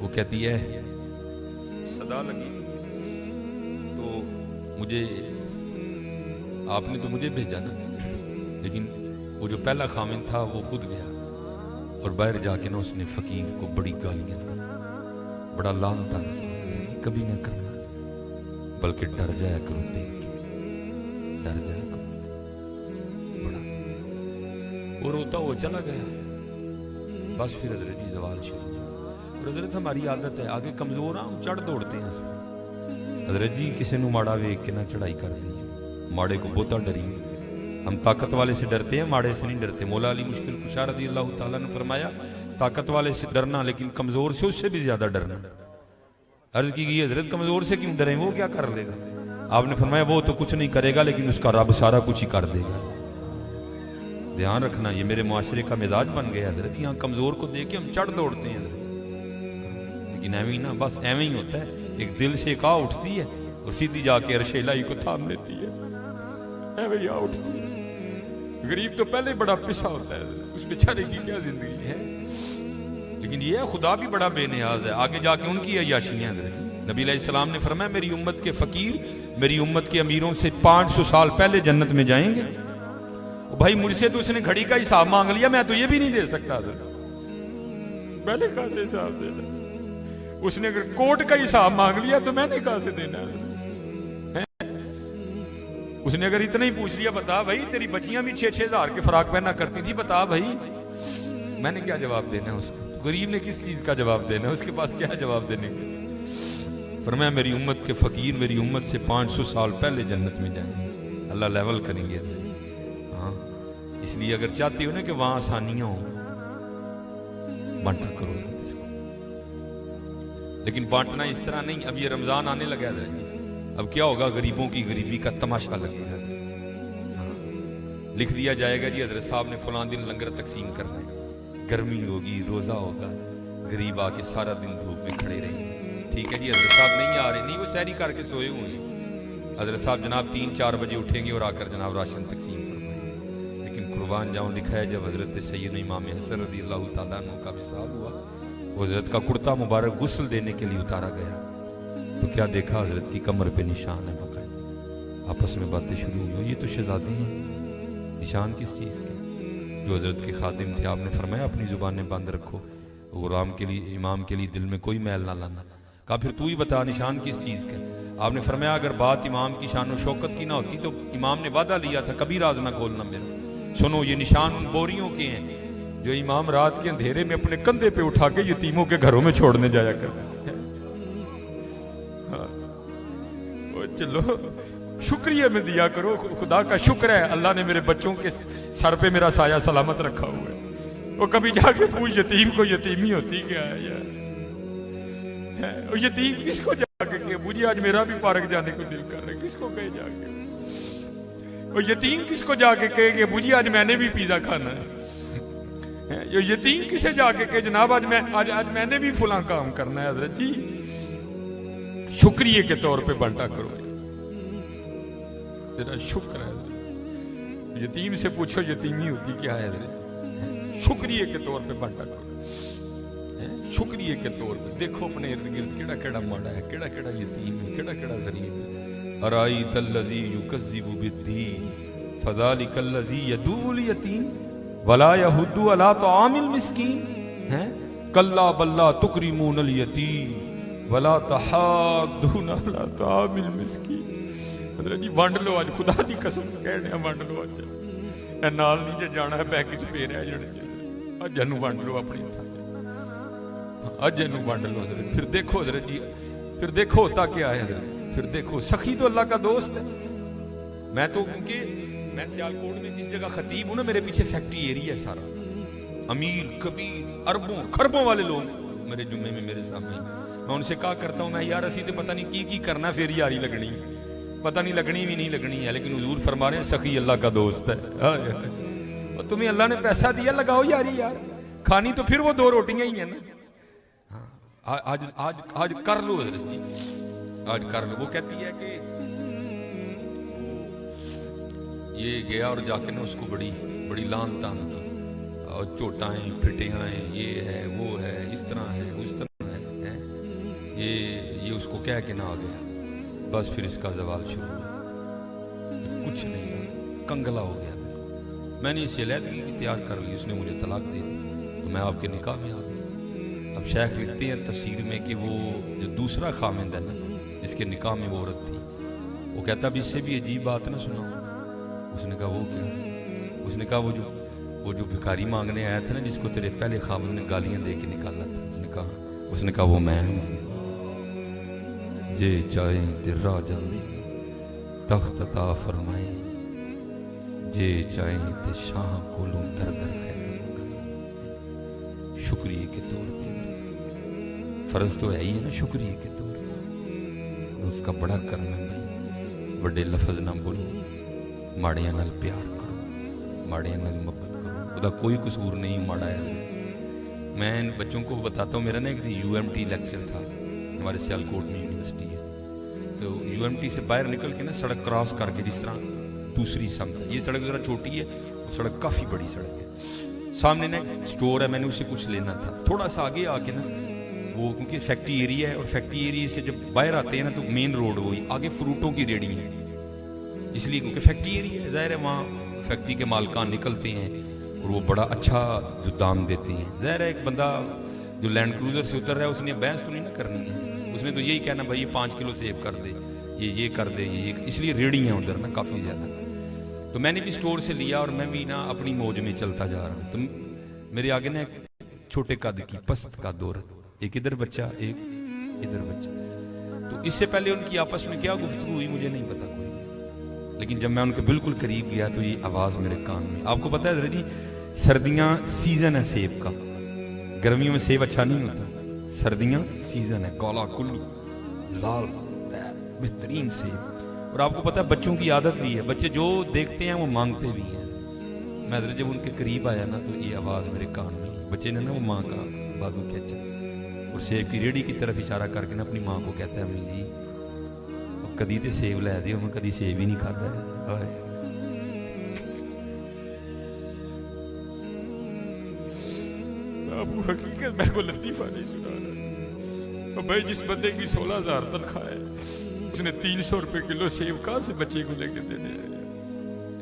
وہ کہتی ہے صدا لگی تو مجھے آپ نے تو مجھے بھیجا نا، لیکن وہ جو پہلا خامن تھا وہ خود گیا اور باہر جا کے نا اس نے فقیر کو بڑی گالیاں دی، بڑا لعن طعن کیا، کبھی نہ کرنا بلکہ ڈر جایا کرو دیکھ کے، ڈر جایا کرو بڑا، وہ روتا وہ چلا گیا۔ بس پھر حضرت جی زوال شروع ہوا۔ اور حضرت ہماری عادت ہے آگے کمزور ہم چڑھ دوڑتے ہیں، حضرت جی کسی نو ماڑا ویک کے نہ چڑھائی کر دی، ماڑے کو بہتا ڈری، ہم طاقت والے سے ڈرتے ہیں ماڑے سے نہیں ڈرتے۔ مولا علی مشکل کشا رضی اللہ تعالیٰ نے فرمایا طاقت والے سے ڈرنا لیکن کمزور سے اس سے بھی زیادہ ڈرنا۔ عرض کی گئی حضرت کمزور سے کیوں ڈریں، وہ کیا کر لے گا؟ آپ نے فرمایا وہ تو کچھ نہیں کرے گا لیکن اس کا رب سارا کچھ ہی کر دے گا۔ دھیان رکھنا یہ میرے معاشرے کا مزاج بن گیا حضرت، یہاں کمزور کو دیکھ کے ہم چڑھ دوڑتے ہیں حضرت، لیکن ایویں ہی نا، بس ایویں ہی ہوتا ہے، ایک دل سے کہا اٹھتی ہے اور سیدھی جا کے عرش الہی کو تھام لیتی ہے، ایویں ہی اٹھتی ہے۔ غریب تو پہلے بڑا پسا ہوتا ہے، اس بیچارے کی کیا زندگی ہے، لیکن یہ خدا بھی بڑا بے نیاز ہے، آگے جا کے ان کی عیاشیاں حضرت۔ نبی علیہ السلام نے فرمایا میری امت کے فقیر میری امت کے امیروں سے 500 سال پہلے جنت میں جائیں گے۔ بھائی مجھ سے تو اس نے گھڑی کا حساب مانگ لیا، میں تو یہ بھی نہیں دے سکتا حضرت، میں نے کہاں سے حساب دینا؟ اس نے اگر کوٹ کا حساب مانگ لیا تو میں نے کہاں سے دینا؟ اس نے اگر اتنا ہی پوچھ لیا بتا بھائی تیری بچیاں بھی 6-6 ہزار کے فراق پہنا کرتی تھی، بتا بھائی میں نے کیا جواب دینا اس کو؟ غریب نے کس چیز کا جواب دینا؟ اس کے پاس کیا جواب دینے کا؟ فرمایا میری امت کے فقیر میری امت سے 500 سال پہلے جنت میں جائیں گے، اللہ لیول کریں گے۔ ہاں اس لیے اگر چاہتے ہو نا کہ وہاں آسانیاں ہوں بانٹا کرو اس کو، لیکن بانٹنا اس طرح نہیں۔ اب یہ رمضان آنے لگا ہے، اب کیا ہوگا؟ غریبوں کی غریبی کا تماشا لگے گا، لکھ دیا جائے گا جی حضرت صاحب نے فلاں دن لنگر تقسیم کرنا ہے، گرمی ہوگی روزہ ہوگا، غریب آ کے سارا دن دھوپ میں کھڑے رہیں گے، ٹھیک ہے جی حضرت صاحب نہیں آ رہے، نہیں وہ سحری کر کے سوئے ہوئے ہیں، حضرت صاحب جناب 3-4 بجے اٹھیں گے اور آ کر جناب راشن تقسیم کریں۔ لیکن قربان جاؤں لکھا ہے جب حضرت سید امام حسن رضی اللہ تعالیٰ عنہ کا وصال ہوا، وہ حضرت کا کرتا مبارک غسل دینے کے لیے اتارا گیا تو کیا دیکھا؟ حضرت کی کمر پہ نشان ہے باقاعدہ، آپس میں باتیں شروع ہوئی، یہ تو شہزادی ہیں، نشان کس چیز کے؟ جو حضرت کے خادم تھے، آپ نے فرمایا اپنی زبانیں بند رکھو، غلام کے لیے امام کے لیے دل میں کوئی میل نہ لانا۔ کہا پھر تو ہی بتا نشان کس چیز کا؟ آپ نے فرمایا اگر بات امام کی شان و شوکت کی نہ ہوتی تو امام نے وعدہ لیا تھا کبھی راز نہ کھولنا میرا، سنو یہ نشان ان بوریوں کے ہیں جو امام رات کے اندھیرے میں اپنے کندھے پہ اٹھا کے یتیموں کے گھروں میں چھوڑنے جایا کرتے ہیں۔ چلو شکریہ میں دیا کرو، خدا کا شکر ہے اللہ نے میرے بچوں کے سر پہ میرا سایہ سلامت رکھا ہوا ہے۔ وہ کبھی جا کے پوچھ یتیم کو یتیمی ہوتی کیا ہے یار؟ یتیم کس کو جا کے کہ مجھے آج میرا بھی پارک جانے کو دل کر رہا ہے، کس کو کہے جا کے؟ وہ یتیم کس کو جا کے کہے کہ مجھے آج میں نے بھی پیزا کھانا ہے؟ یہ یتیم کسے جا کے کہ جناب آج میں نے بھی فلاں کام کرنا ہے؟ حضرت جی شکریہ کے طور پہ بانٹا کرو، تیرا شکر ہے۔ یتیم سے پوچھو یتیمی ہوتی کیا ہے حضرت، شکریہ کے طور پہ بانٹا کرو، شکریہ کے طور پہ۔ دیکھو اپنے ارد گرد کیڑا کیڑا ماڑا ہے، کیڑا کیڑا یتیم ہے، کیڑا کیڑا غریب ہے۔ ارائیت الذی یکذب بالدین فذلک الذی یدعو الیتیم ولا یحض علی طعام المسکین کلا بل لا تکرمون الیتیم ولا تحاضون علی طعام المسکین۔ حضرت جی ونڈ لو، اج خدا دی قسم کہنے ونڈ لو، اج اے نال نہیں جے جانا ہے بینک وچ پے رہ جانے، اج انو ونڈ لو اپنی تھاں، اج انو ونڈ لو حضرت۔ پھر دیکھو حضرت جی، پھر دیکھو ہوتا کیا ہے حضرت، پھر دیکھو سخی تو اللہ کا دوست ہے۔ میں تو کیونکہ میں سیالکوٹ میں جس جگہ خطیب ہوں نا، میرے پیچھے فیکٹری ایریا ہے سارا، امیر کبیر اربوں خربوں والے لوگ میرے جمعے میں میرے سامنے، میں ان سے کہا کرتا ہوں میں یار اسی تو پتہ نہیں کی کرنا، پھر یاری لگنی پتہ نہیں لگنی بھی نہیں لگنی ہے، لیکن حضور فرما رہے ہیں سخی اللہ کا دوست ہے۔ اور تمہیں اللہ نے پیسہ دیا لگاؤ یاری یار، کھانی تو پھر وہ 2 روٹیاں ہی ہیں نا، آج کر لو حضرت جی، آج کر لو۔ وہ کہتی ہے کہ یہ گیا اور جا کے نا اس کو بڑی لان تان کی، اور چوٹائیں پھٹیاں ہیں، یہ ہے وہ ہے اس طرح ہے اس طرح ہے، یہ اس کو کہہ کے نہ آ گیا، بس پھر اس کا زوال شروع ہوا، کچھ نہیں رہا، کنگلا ہو گیا۔ میں نے اسے علیحدگی تیار کر لی، اس نے مجھے طلاق دے دی، تو میں آپ کے نکاح میں آ گیا۔ اب شیخ لکھتے ہیں تفسیر میں کہ وہ جو دوسرا خامند ہے نا، جس کے نکاح میں وہ عورت تھی، وہ کہتا اب اس سے بھی عجیب بات نہ سناؤ۔ اس نے کہا وہ کیا؟ اس نے کہا وہ جو بھکاری مانگنے آیا تھا نا، جس کو تیرے پہلے خامند نے گالیاں دے کے نکالا تھا، اس نے کہا وہ میں ہوں۔ جے چاہیں تے راہ جاندے تخت عطا فرمائے، جے چاہیں تے شاہ کولوں در در خیر منگائے۔ شکریہ کے طور پہ فرض تو ہے ہی ہے نا، شکریہ کے طور پہ اس کا بڑا کرنا نہیں، بڑے لفظ نہ بولو، ماڑیاں نال پیار کرو، ماڑیاں نال محبت کرو، خدا کوئی قصور نہیں ماڑا ہے۔ میں ان بچوں کو بتاتا ہوں، میرا نا ایک UMT لیکچر تھا، ہمارے سیالکوٹ میں یونیورسٹی ہے، تو UMT سے باہر نکل کے نا سڑک کراس کر کے، جس طرح دوسری سمت ہے، یہ سڑک ذرا چھوٹی ہے، وہ سڑک کافی بڑی سڑک ہے، سامنے نا ایک سٹور ہے، میں نے اسے کچھ لینا تھا، تھوڑا سا آگے آ کے نا وہ کیونکہ فیکٹری ایریا ہے، اور فیکٹری ایریا سے جب باہر آتے ہیں نا تو مین روڈ وہی، آگے فروٹوں کی ریڑی ہیں، اس لیے کیونکہ فیکٹری ایریا ہے، ظاہر ہے وہاں فیکٹری کے مالکان نکلتے ہیں اور وہ بڑا اچھا جو دام دیتے ہیں۔ ظاہر ہے ایک بندہ جو لینڈ کروزر سے اتر رہا ہے، اس نے بحث تو نہیں نہ کرنی ہے، اس نے تو یہی کہنا بھائی یہ 5 کلو سیب کر دے، یہ کر دے، یہ اس لیے ریڑی ہیں ادھر نا کافی زیادہ۔ تو میں نے بھی سٹور سے لیا اور میں بھی نا اپنی موج میں چلتا جا رہا ہوں، تو میرے آگے نا ایک چھوٹے قد کی پست کا عورت، ایک ادھر بچہ ایک ادھر بچہ، تو اس سے پہلے ان کی آپس میں کیا گفتگو ہوئی مجھے نہیں پتا کوئی، لیکن جب میں ان کے بالکل قریب گیا تو یہ آواز میرے کان میں۔ آپ کو پتا ہے ذرا جی، سردیاں سیزن ہے سیب کا، گرمیوں میں سیب اچھا نہیں ہوتا، سردیاں سیزن ہے، کالا کلو لال بہترین سیب۔ اور آپ کو پتا ہے بچوں کی عادت بھی ہے، بچے جو دیکھتے ہیں وہ مانگتے بھی ہیں۔ میں جب ان کے قریب آیا نا تو یہ آواز میرے کان میں، بچے نے نا وہ ماں کا بازو کھینچا اور سیب کی ریڑھی کی طرف اشارہ کر کے نا اپنی ماں کو کہتا ہے امی جی کدی تے سیب لے دیو، میں کدی سیب ہی نہیں کھاتا ہے۔ اب حقیقت میں کو لطیفہ نہیں سنا رہا بھائی، جس بندے کی 16,000 تنخواہ ہے اس نے 300 روپے کلو سیب کہاں سے بچے کو لے کے دینے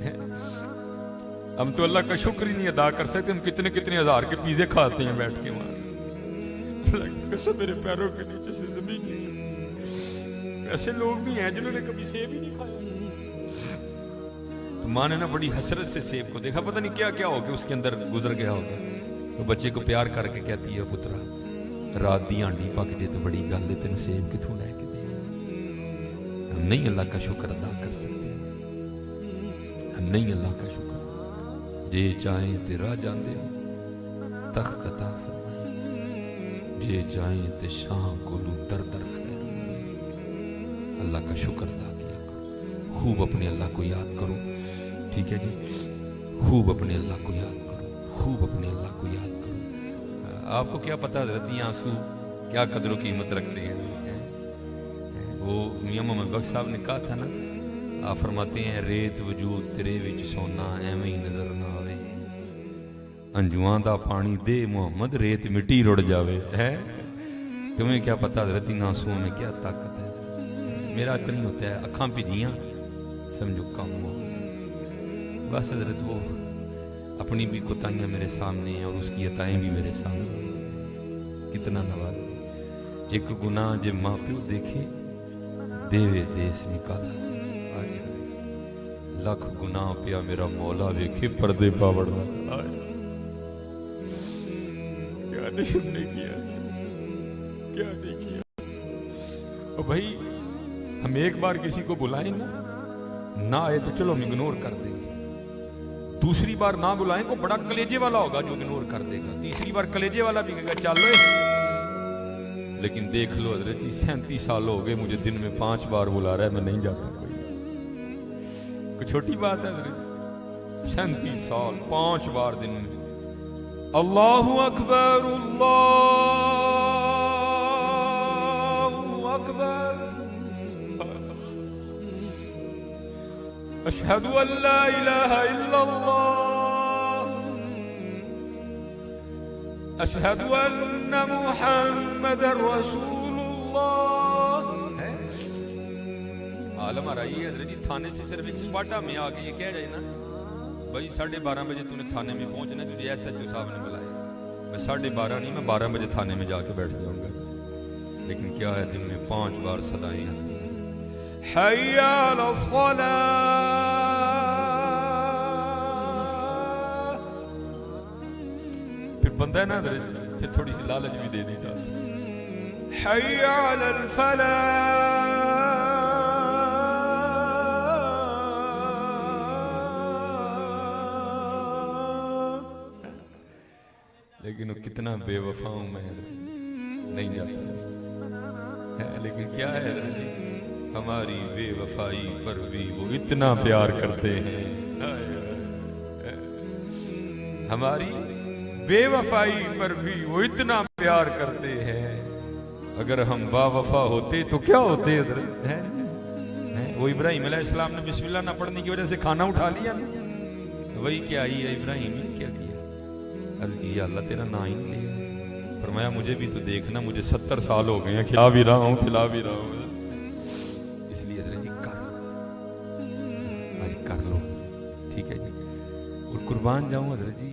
ہیں؟ ہم تو اللہ کا شکر ہی نہیں ادا کر سکتے، ہم کتنے کتنے ہزار کے پیزے کھاتے ہیں بیٹھ کے وہاں، قسم میرے پیروں کے نیچے سے زمین نہیں۔ ایسے لوگ بھی ہیں جنہوں نے کبھی سیب ہی نہیں کھایا۔ تو ماں نے نا بڑی حسرت سے سیب کو دیکھا، پتہ نہیں کیا کیا ہو کے اس کے اندر گزر گیا ہوگا، تو بچے کو پیار کر کے کہتی ہے پترا رات دی آنڈی پک جے تو بڑی گل ہے، تینوں سیب کتوں لے کے دے؟ ہم نہیں اللہ کا شکر ادا کر سکتے، ہم نہیں اللہ کا شکر۔ جے چاہیں تے راہ جاندے تخت عطا فرمائے، جے چاہیں تے شاہ کولوں در در خیر منگائے۔ اللہ کا شکر ادا کیا کرو، خوب اپنے اللہ کو یاد کرو، ٹھیک ہے جی، خوب اپنے اللہ کو یاد کرو، خوب اپنے اللہ کو یاد کرو۔ آپ کو کیا پتا حضرت یہ آنسو کیا قدر و قیمت رکھتے ہیں؟ وہ میاں محمد بخش صاحب نے کہا تھا نا، آپ فرماتے ہیں ریت وجود تیرے وچ سونا ایویں ہی نظر نہ آوے، انجواں دا پانی دے محمد ریت مٹی رڑ جاوے۔ تمہیں کیا پتا حضرت ان آنسوؤں میں کیا طاقت ہے؟ میرا اتنا ہی ہوتا ہے، اکھاں بھیجیاں سمجھو کم ہو گیا، بس حضرت وہ اپنی بھی کوتاہیاں میرے سامنے ہیں اور اس کی عطائیں بھی میرے سامنے ہیں، کتنا نواز دے۔ ایک گناہ جے ماں پیو دیکھے دیوے دیس نکالا، لکھ گناہ پیا میرا مولا ویکھے پردے پاوڑنا، کیا نہیں ہم نے کیا، کیا نہیں کیا۔ اور بھائی ہم ایک بار کسی کو بلائیں نا، نہ آئے تو چلو ہم اگنور کر دیں گے، دوسری بار نہ بلائیں کو بڑا کلیجے والا ہوگا جو اگنور کر دے گا، تیسری بار کلیجے والا بھی کہے گا چل لو۔ لیکن دیکھ لو حضرت جی 37 سال ہو گئے مجھے دن میں 5 بار بلا رہا ہے، میں نہیں جاتا، کوئی چھوٹی بات ہے حضرت؟ 37 سال 5 بار دن میں، اللہ اکبر اللہ اکبر، اشہد ان لا الہ الا اللہ، اشہد ان محمد رسول اللہ۔ اللہ ہے عالم آ رہی ہے حضرت جی تھانے سے صرف ایک سپاٹا میں آ کے یہ کہہ جائے نا بھائی 12:30 بجے تو نے تھانے میں پہنچنا تجھے ایس ایچ او صاحب نے بلایا میں 12:30 نہیں میں 12 بجے تھانے میں جا کے بیٹھ جاؤں گا لیکن کیا ہے دن میں 5 بار صدائیں آتی ہیں حی علی الصلاة پھر بندہ ہے نا حضرت پھر تھوڑی سی لالچ بھی دے دی جاتی حی علی الفلاح لیکن وہ کتنا بے وفا ہوں میں نہیں جاتا لیکن کیا ہے ہماری بے وفائی پر بھی وہ اتنا پیار کرتے ہیں ہماری بے وفائی پر بھی وہ اتنا پیار کرتے ہیں اگر ہم با وفا ہوتے تو کیا ہوتے حضرت وہ ابراہیم علیہ السلام نے بسم اللہ نہ پڑھنے کی وجہ سے کھانا اٹھا لیا وہی کیا آئی ہے ابراہیم نے کیا کیا عرض کیا اللہ تیرا نا ہی نہیں لیا فرمایا مجھے بھی تو دیکھنا مجھے 70 سال ہو گئے ہیں کھلا بھی رہا ہوں کھلا بھی رہا ہوں اس لیے حضرت جی کر لو ٹھیک ہے جی اور قربان جاؤں حضرت جی